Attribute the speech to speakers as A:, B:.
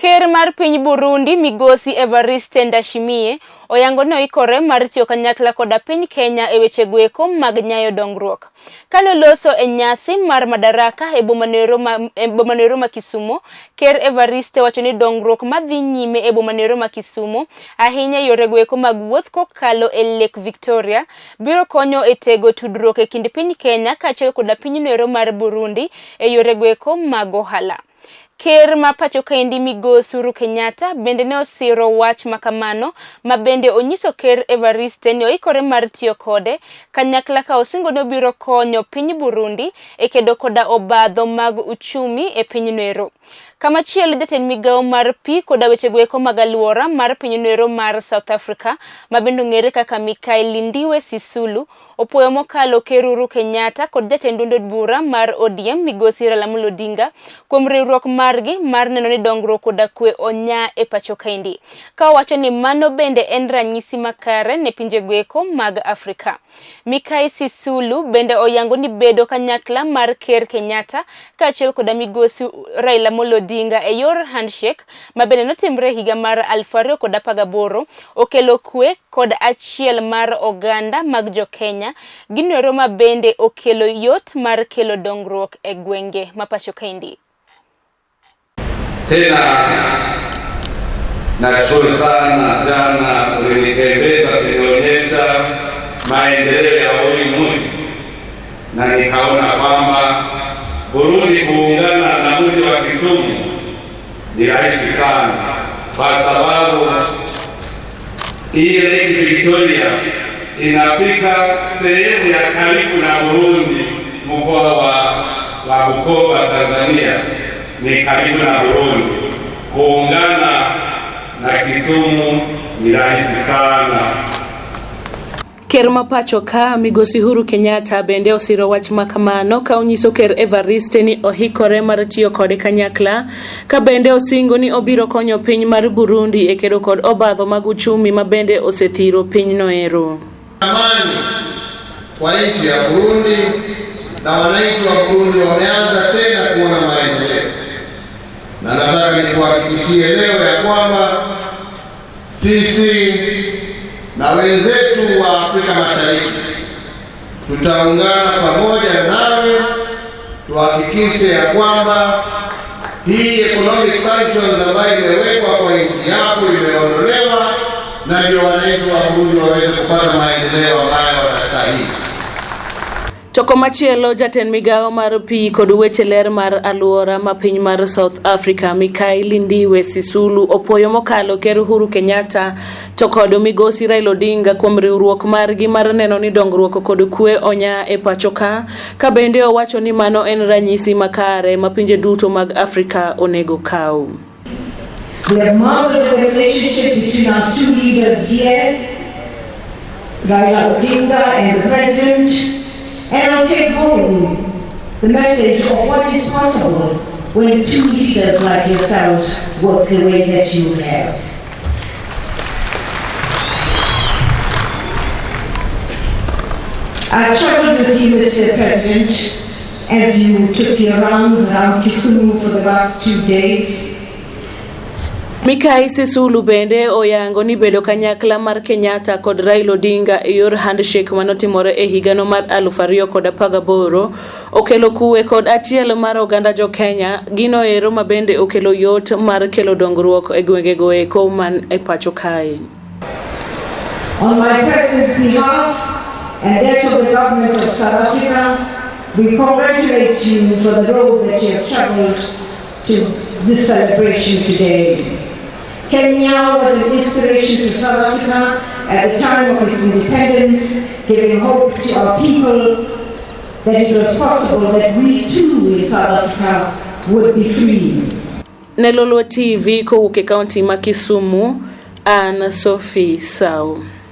A: Ker mar piny Burundi Migosi Evariste Ndayishimiye oyango ni oikore mar tiyo kanyakla koda piny Kenya e weche goeko mag nyayo dongruok. Kano loso e nyasi mar Madaraka e bomanero ma Kisumu, Ker Evariste wacho ni dongruok madhi nyime e bomanero ma Kisumu ahinya yore goeko mag wuoth kokalo e Lake Victoria biro konyo e tego tudruok e kind piny Kenya kaachiel koda piny nero mar Burundi e yore goeko mag ohala. Ker ma pacho kaendi Migosi Uhuru Kenyatta bende ne osiro wach makamano ma bende onyiso Ker Evariste ni oikore mar tiyo kode kanyakla ka osingo no biro konyo piny Burundi e kedo koda obadho mag uchumi e piny nero. Kamachielo jatend migawo mar pi koda weche goeko mag aluora mar piny nero mar South Africa ma bende ong'ere kaka Mikael Lindiwe Sisulu opuoyo mokalo Ker Uhuru Kenyatta kod jatend duond bura mar ODM Migosi Raila Amolo Odinga kuom riwruok margi mar neno ni dongruok koda kwe onya e pacho kaendi, ka owacho ni mano bende en ranyisi makare ne pinje goeko mag Afrika. Mikael Sisulu bende oyango ni bedo kanyakla mar Ker Kenyatta kaachiel koda Migosi Raila Amolo Odinga e yor handshake ma bende notimre higa mar 2018 okelo kwe kod achiel mar oganda mag jo Kenya ginero ma bende okelo yot mar kelo dongruok e gwenge ma pacho kaendi.
B: Tena nashukuru sana jana ulinitembeza kunionyesha maendeleo ya ulimwengu na nikaona kwamba Burundi kuungana na mji wa Kisumu ni rahisi sana, kwa sababu ile Lake Victoria inafika sehemu ya karibu na Burundi. Mkoa wa Bukoba Tanzania ni karibu na Burundi. Kuungana na Kisumu ni rahisi sana.
C: Ker ma pacho ka Migosi Uhuru Kenyatta bende osiro wach makamano ka onyiso Ker Evariste ni ohikore mar tiyo kode kanyakla, ka bende osingo ni obiro konyo piny mar Burundi e kedo kod obadho mag uchumi ma bende osethiro piny noero.
D: Amani kwa nchi ya Burundi na wananchi wa Burundi wameanza tena kuona maendeleo, na nataka nikuhakikishie leo ya kwamba sisi na wenzetu wa Afrika Mashariki tutaungana pamoja nawe tuhakikishe ya kwamba hii economic sanctions ambayo imewekwa kwa nchi yako imeondolewa, na ndio wananchi wa Burundi waweze kupata maendeleo ambayo wanastahili.
C: Toko machielo jatend migawo mar pi kod weche ler mar aluora ma piny mar South Africa Mikael Lindiwe Sisulu opuoyo mokalo Ker Uhuru Kenyatta to kod Migosi Raila Odinga kuom riwruok margi mar neno ni dongruok kod kwe onya e pacho ka bende owacho ni mano en ranyisi makare ma pinje duto mag Afrika onego kaw.
E: We have marveled the relationship between our two leaders here, Raila Odinga and the President. And I'll take home the message of what is possible when two leaders like yourselves work the way that you have. I traveled with you, Mr. President, as you took your rounds around Kisumu for the last 2 days.
C: Mikael Sisulu bende oyango ni bedo kanyakla mar Kenyatta kod Raila Odinga e yor handshake manotimore e higano mar 2018 okelo kuwe kod achiel mar oganda jo Kenya gino ero ma bende okelo yot mar kelo dongruok e gwenge goeko man e pacho kae.
E: On my President's behalf and that of the government of South Africa, we congratulate you for the road that you have traveled to this celebration today. Kenya was an inspiration to South Africa at the time of its independence, giving hope to our people that it was possible that we too in South Africa would be free.
C: Nelolo TV kowuok e kaunti ma Kisumu, Anne Sophie Sau.